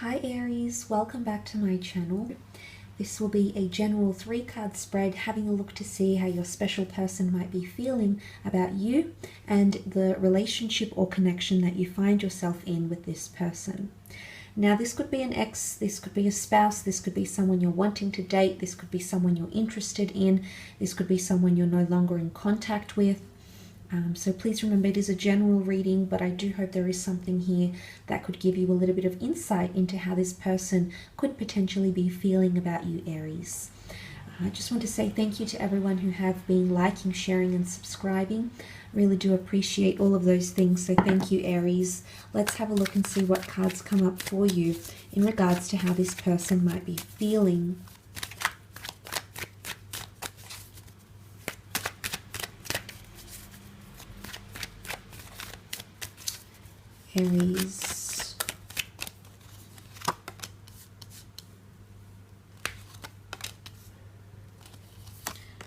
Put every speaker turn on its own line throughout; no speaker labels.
Hi Aries, welcome back to my channel. This will be a general 3-card spread, having a look to see how your special person might be feeling about you and the relationship or connection that you find yourself in with this person. Now this could be an ex, this could be a spouse, this could be someone you're wanting to date, this could be someone you're interested in, this could be someone you're no longer in contact with. So please remember, it is a general reading, but I do hope there is something here that could give you a little bit of insight into how this person could potentially be feeling about you, Aries. I just want to say thank you to everyone who have been liking, sharing, and subscribing. Really do appreciate all of those things, so thank you, Aries. Let's have a look and see what cards come up for you in regards to how this person might be feeling. Aries.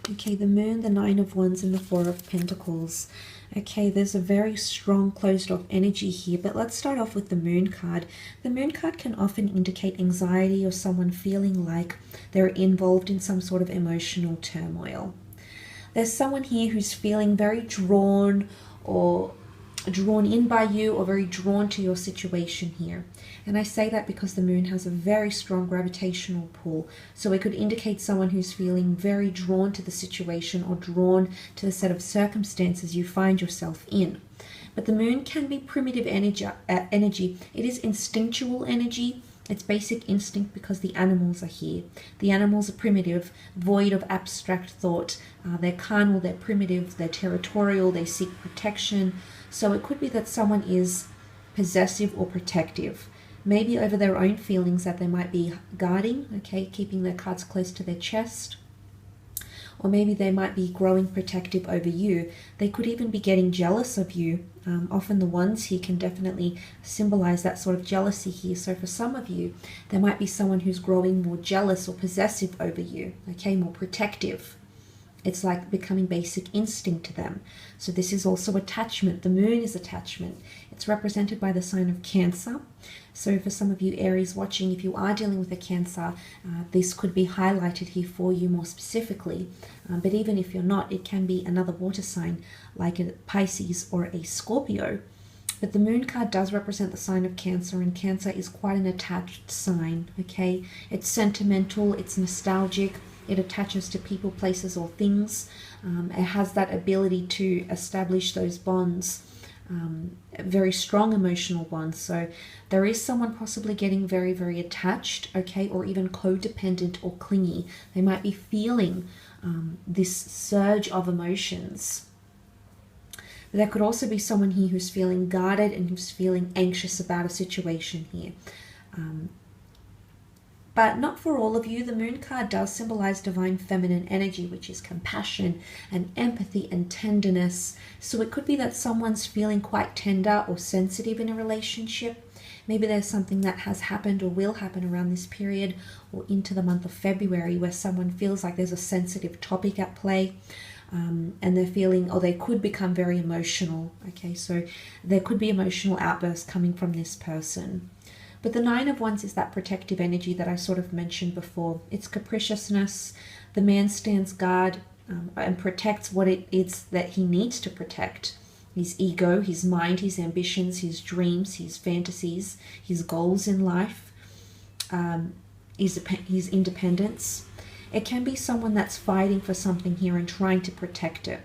Okay, the Moon, the Nine of Wands, and the Four of Pentacles. Okay, there's a very strong closed-off energy here, but let's start off with the Moon card. The Moon card can often indicate anxiety or someone feeling like they're involved in some sort of emotional turmoil. There's someone here who's feeling very drawn in by you, or very drawn to your situation here. And I say that because the Moon has a very strong gravitational pull, so it could indicate someone who's feeling very drawn to the situation or drawn to the set of circumstances you find yourself in. But the Moon can be primitive energy. It is instinctual energy. It's basic instinct because the animals are here. The animals are primitive, void of abstract thought. They're carnal, they're primitive, they're territorial, they seek protection. So it could be that someone is possessive or protective, maybe over their own feelings that they might be guarding, okay, keeping their cards close to their chest. Or maybe they might be growing protective over you. They could even be getting jealous of you. Often the wands here can definitely symbolize that sort of jealousy here. So for some of you, there might be someone who's growing more jealous or possessive over you, okay, more protective. It's like becoming basic instinct to them. So this is also attachment. The Moon is attachment. It's represented by the sign of Cancer. So for some of you Aries watching, if you are dealing with a Cancer, this could be highlighted here for you more specifically. But even if you're not, it can be another water sign like a Pisces or a Scorpio. But the Moon card does represent the sign of Cancer, and Cancer is quite an attached sign, okay? It's sentimental, it's nostalgic. It attaches to people, places, or things. It has that ability to establish those bonds, very strong emotional bonds. So there is someone possibly getting very, very attached, okay, or even codependent or clingy. They might be feeling this surge of emotions. But there could also be someone here who's feeling guarded and who's feeling anxious about a situation here. But not for all of you. The Moon card does symbolize divine feminine energy, which is compassion and empathy and tenderness. So it could be that someone's feeling quite tender or sensitive in a relationship. Maybe there's something that has happened or will happen around this period or into the month of February where someone feels like there's a sensitive topic at play. And they're feeling, or they could become very emotional. Okay, so there could be emotional outbursts coming from this person. But the Nine of Wands is that protective energy that I sort of mentioned before. It's capriciousness. The man stands guard and protects what it is that he needs to protect. His ego, his mind, his ambitions, his dreams, his fantasies, his goals in life, his independence. It can be someone that's fighting for something here and trying to protect it.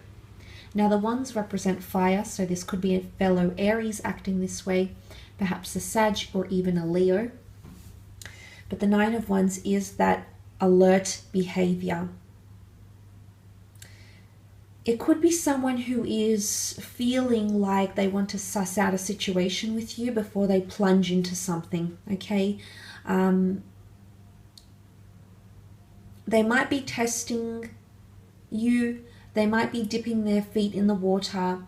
Now the wands represent fire, so this could be a fellow Aries acting this way, perhaps a Sag or even a Leo. But the Nine of Wands is that alert behavior. It could be someone who is feeling like they want to suss out a situation with you before they plunge into something, okay? They might be testing you. They might be dipping their feet in the water,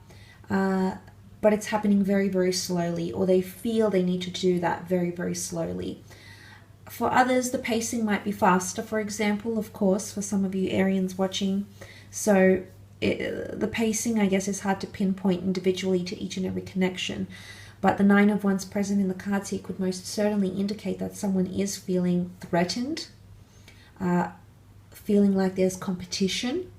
but it's happening very, very slowly, or they feel they need to do that very, very slowly. For others, the pacing might be faster, for example, of course, for some of you Arians watching. So the pacing, I guess, is hard to pinpoint individually to each and every connection. But the Nine of Wands present in the cards here could most certainly indicate that someone is feeling threatened, feeling like there's competition,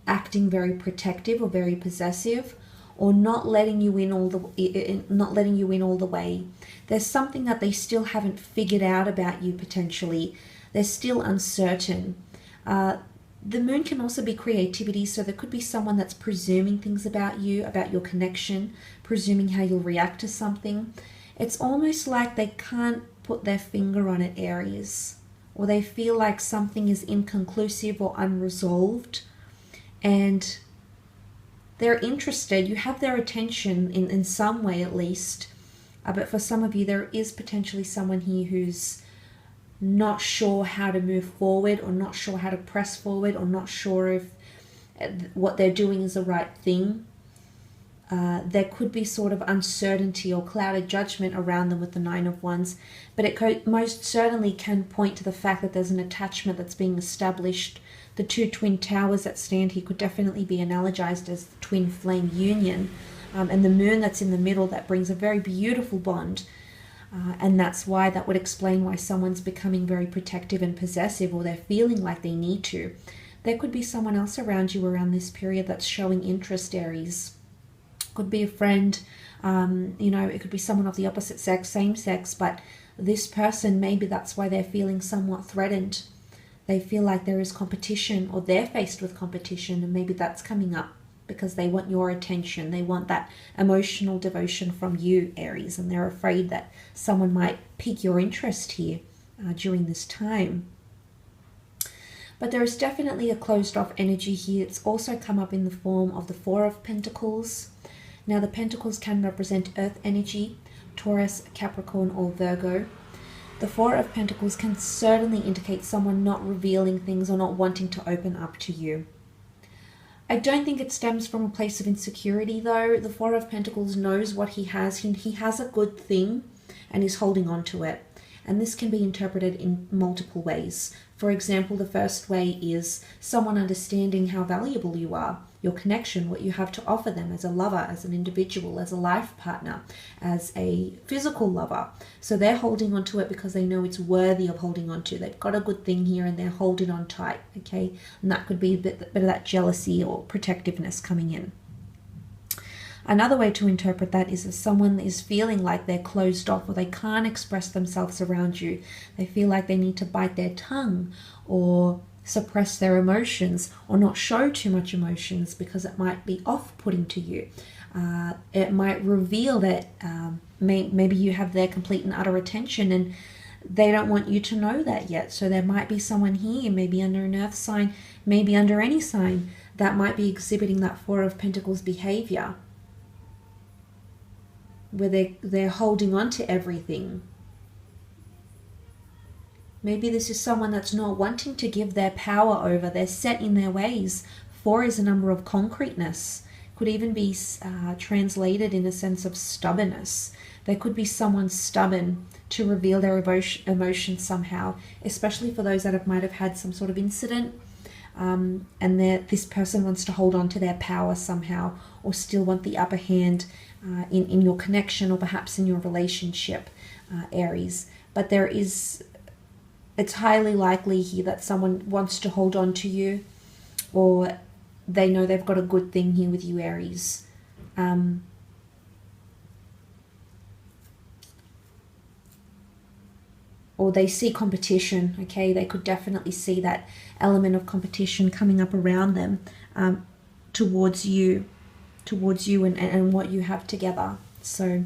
acting very protective or very possessive, or not letting you in all the way. There's something that they still haven't figured out about you potentially. They're still uncertain. The moon can also be creativity, so there could be someone that's presuming things about you, about your connection, presuming how you'll react to something. It's almost like they can't put their finger on it, Aries, or they feel like something is inconclusive or unresolved, and they're interested. You have their attention in some way at least, but for some of you there is potentially someone here who's not sure how to move forward, or not sure how to press forward, or not sure if what they're doing is the right thing. There could be sort of uncertainty or clouded judgment around them with the Nine of Wands, but it most certainly can point to the fact that there's an attachment that's being established. The two twin towers that stand here could definitely be analogized as the twin flame union, and the moon that's in the middle, that brings a very beautiful bond. And that's why that would explain why someone's becoming very protective and possessive, or they're feeling like they need to. There could be someone else around you around this period that's showing interest, Aries. Could be a friend, it could be someone of the opposite sex, same sex, but this person, maybe that's why they're feeling somewhat threatened. They feel like there is competition, or they're faced with competition, and maybe that's coming up because they want your attention. They want that emotional devotion from you, Aries, and they're afraid that someone might pique your interest here during this time. But there is definitely a closed off energy here. It's also come up in the form of the Four of Pentacles. Now the Pentacles can represent earth energy, Taurus, Capricorn, or Virgo. The Four of Pentacles can certainly indicate someone not revealing things or not wanting to open up to you. I don't think it stems from a place of insecurity though. The Four of Pentacles knows what he has. He has a good thing and is holding on to it. And this can be interpreted in multiple ways. For example, the first way is someone understanding how valuable you are, your connection, what you have to offer them as a lover, as an individual, as a life partner, as a physical lover. So they're holding on to it because they know it's worthy of holding on to. They've got a good thing here and they're holding on tight, okay? And that could be a bit of that jealousy or protectiveness coming in. Another way to interpret that is if someone is feeling like they're closed off, or they can't express themselves around you. They feel like they need to bite their tongue or suppress their emotions, or not show too much emotions because it might be off-putting to you. It might reveal that maybe you have their complete and utter attention and they don't want you to know that yet. So there might be someone here, maybe under an earth sign, maybe under any sign, that might be exhibiting that Four of Pentacles behavior, where they're holding on to everything. Maybe this is someone that's not wanting to give their power over. They're set in their ways. Four is a number of concreteness. Could even be translated in a sense of stubbornness. There could be someone stubborn to reveal their emotions somehow, especially for those that might have had some sort of incident, and this person wants to hold on to their power somehow, or still want the upper hand in your connection, or perhaps in your relationship, Aries. But it's highly likely here that someone wants to hold on to you, or they know they've got a good thing here with you, Aries. Or they see competition, okay? They could definitely see that element of competition coming up around them, towards you and what you have together. So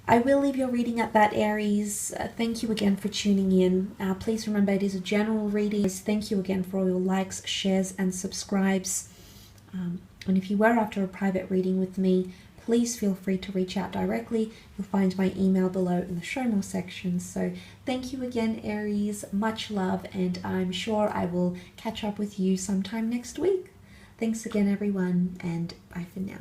I will leave your reading at that, Aries. Thank you again for tuning in. Please remember, it is a general reading. Thank you again for all your likes, shares, and subscribes. And if you were after a private reading with me, please feel free to reach out directly. You'll find my email below in the show more section. So thank you again, Aries. Much love, and I'm sure I will catch up with you sometime next week. Thanks again, everyone, and bye for now.